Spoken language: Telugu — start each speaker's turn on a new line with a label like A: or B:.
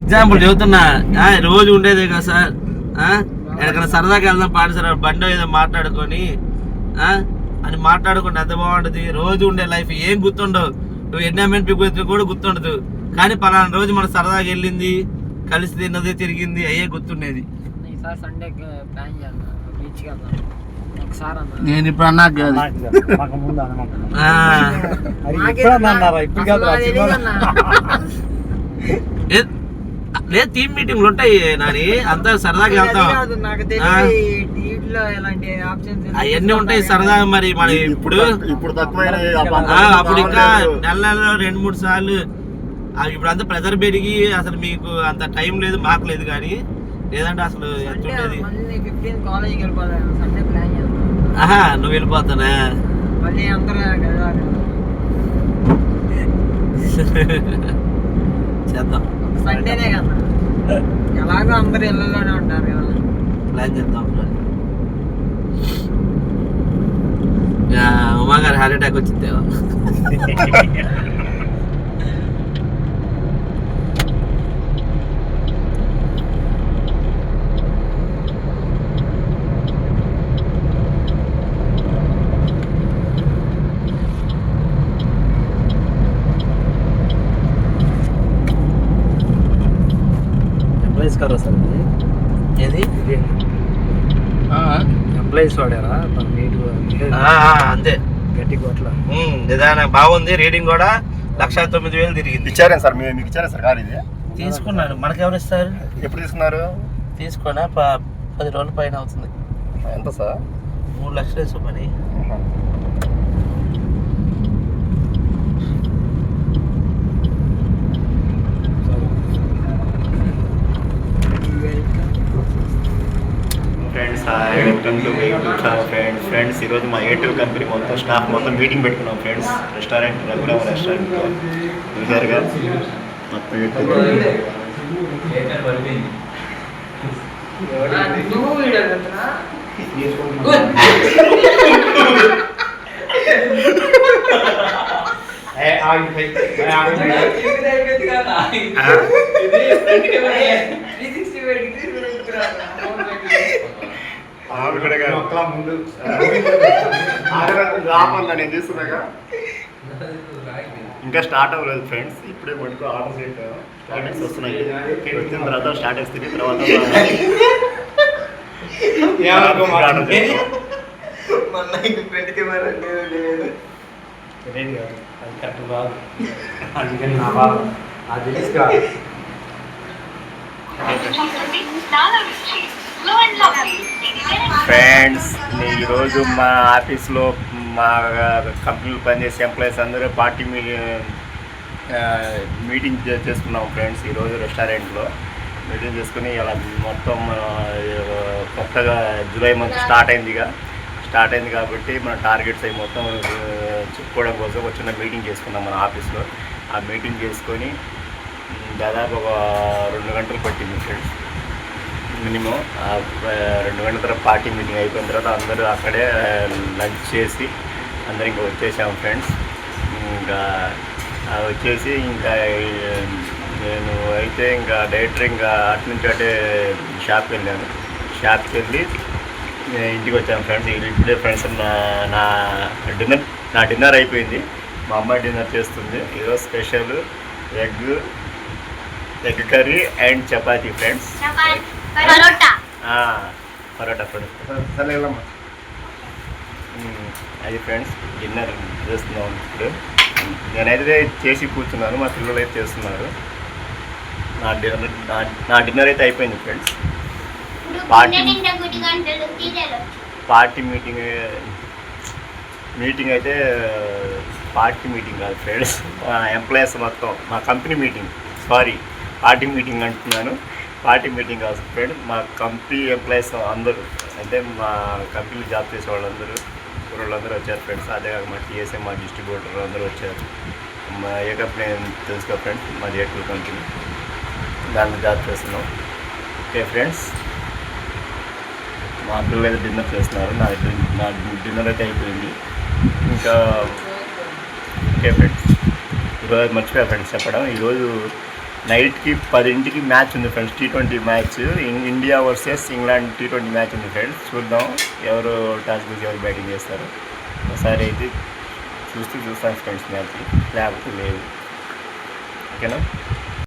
A: ఎగ్జాంపుల్ చెబుతున్నా, రోజు ఉండేదే కదా సార్, ఎక్కడికైనా సరదాగా వెళ్దాం పాడు సార్, బండి ఏదో మాట్లాడుకొని అని మాట్లాడుకుంటే ఎంత బాగుంటుంది. రోజు ఉండే లైఫ్ ఏం గుర్తుండవు, నువ్వు ఎంజాయ్మెంట్ పీపుల్ కూడా గుర్తుండదు. కానీ పలానా రోజు మనం సరదాగా వెళ్ళింది, కలిసి తిన్నది, తిరిగింది అయ్యే గుర్తుండేది. నేను ఇప్పుడు అన్నా లేదు, టీమ్ మీటింగ్లు ఉంటాయి నాని, అంతా సరదాగా వెళ్తాం, అవన్నీ ఉంటాయి సరదాగా. మరి మనం ఇప్పుడు అప్పుడు ఇంకా నెలలో 2-3 సార్లు, ఇప్పుడు అంతా ప్రెజర్ పెరిగి అసలు మీకు అంత టైం లేదు, మాకు లేదు. కానీ లేదంటే అసలు ఎంత ఉండేది. నువ్వు వెళ్ళిపోతానా? చేద్దాం,
B: సండేనే కదా, ఎలాగో అందరు ఇళ్ళలోనే ఉంటారు కదా,
A: ప్లాన్ చేద్దాం. ఉమా గారు హార్ట్ అటాక్ వచ్చిందేవా?
B: సార్
A: ఏది
B: ఎంప్లాయీస్ వాడారా?
A: అంతే,
B: గట్టి కొట్ల
A: నిదానం బాగుంది. రీడింగ్ కూడా 1,09,000 తిరిగింది.
C: ఇచ్చారా సార్? మీకు ఇచ్చారా సార్ కార్? ఇది
A: తీసుకున్నాను. మనకెవరు ఇస్తారు?
C: ఎప్పుడు తీసుకున్నారు?
A: తీసుకున్నా 10 రోజుల పైన అవుతుంది.
C: ఎంత సార్?
A: 3 లక్షలు వేసు పని.
C: ఫ్రెండ్స్ వెల్కమ్ టు ఫ్రెండ్స్ ఈరోజు మా A2 కంపెనీ మొత్తం స్టాఫ్ మొత్తం మీటింగ్ పెట్టుకున్నాం ఫ్రెండ్స్. రెస్టారెంట్ రఘురామ రెస్టారెంట్లో చూసారుగా మొత్తం ముందు నేను చూస్తున్నాగా ఇంకా స్టార్ట్ అవ్వలేదు ఫ్రెండ్స్. ఇప్పుడే మటుకు ఆర్డర్స్ పెట్టాను, స్టార్టర్స్ వస్తున్నాయి. వచ్చిన తర్వాత స్టార్టర్స్ తిని తర్వాత ఫ్రెండ్స్ ఈరోజు మా ఆఫీస్లో మా కంపెనీలో పనిచేసే ఎంప్లాయీస్ అందరూ పార్టీ మీటింగ్ చేసుకున్నాం ఫ్రెండ్స్. ఈరోజు రెస్టారెంట్లో మీటింగ్ చేసుకుని ఇలా మొత్తం కొత్తగా జూలై మంత్ స్టార్ట్ అయింది కాబట్టి మన టార్గెట్స్ అవి మొత్తం చెప్పుకోవడం కోసం వచ్చిన మీటింగ్ చేసుకున్నాం మన ఆఫీస్లో. ఆ మీటింగ్ చేసుకొని దాదాపు ఒక 2 గంటలు పట్టింది ఫ్రెండ్స్ మినిమం. 2 గంటల తర్వాత పార్టీ మీటింగ్ అయిపోయిన తర్వాత అందరూ అక్కడే లంచ్ చేసి అందరు ఇంకా వచ్చేసాము ఫ్రెండ్స్. ఇంకా వచ్చేసి ఇంకా నేను అయితే ఇంకా డైరెక్టర్ ఇంకా అటు నుంచి అటే షాప్కి వెళ్ళాను. షాప్కి వెళ్ళి ఇంటికి వచ్చాను ఫ్రెండ్స్. ఇప్పుడే ఫ్రెండ్స్ నా డిన్నర్ అయిపోయింది. మా అమ్మాయి డిన్నర్ చేస్తుంది. ఈరోజు special egg curry and chapati friends. Parotta friends. అది ఫ్రెండ్స్ డిన్నర్ చేస్తున్నాం ఇప్పుడు. నేనైతే చేసి కూర్చున్నాను, మా పిల్లలు అయితే చేస్తున్నారు. నా డిన్నర్ అయితే అయిపోయింది ఫ్రెండ్స్. పార్టీ మీటింగ్ అయితే పార్టీ మీటింగ్ కాదు ఫ్రెండ్స్, మా ఎంప్లాయీస్ మొత్తం మా కంపెనీ మీటింగ్. పార్టీ మీటింగ్ అంటున్నాను, పార్టీ మీటింగ్ కాదు ఫ్రెండ్. మా కంపెనీ ఎంప్లాయీస్ అందరూ, అంటే మా కంపెనీలో జాబ్ చేసే వాళ్ళందరూ వచ్చారు ఫ్రెండ్స్. అదే కాక మా టీఎస్ఏ, మా డిస్ట్రిబ్యూటర్ అందరూ వచ్చారు. మా ఏ కంపెనీ తెలుసుకో ఫ్రెండ్స్, మాది A2 కంపెనీ, దాంట్లో జాబ్ చేస్తున్నాం. ఓకే ఫ్రెండ్స్, మా పిల్లలు అయితే డిన్నర్ చేస్తున్నారు. నా డిన్నర్ అయితే అయిపోయింది. ఇంకా ఓకే ఫ్రెండ్స్, ఈరోజు మర్చిపోయా ఫ్రెండ్స్ చెప్పడం. ఈరోజు నైట్కి 10ంటికి మ్యాచ్ ఉంది friends, T20 match, India versus England T20 match ఉంది ఫ్రెండ్స్. చూద్దాం ఎవరు టాస్ గెలిచి ఎవరు బ్యాటింగ్ చేస్తారు. ఒకసారి అయితే చూస్తాను ఫ్రెండ్స్ మ్యాచ్, లేకపోతే లేదు. ఓకేనా.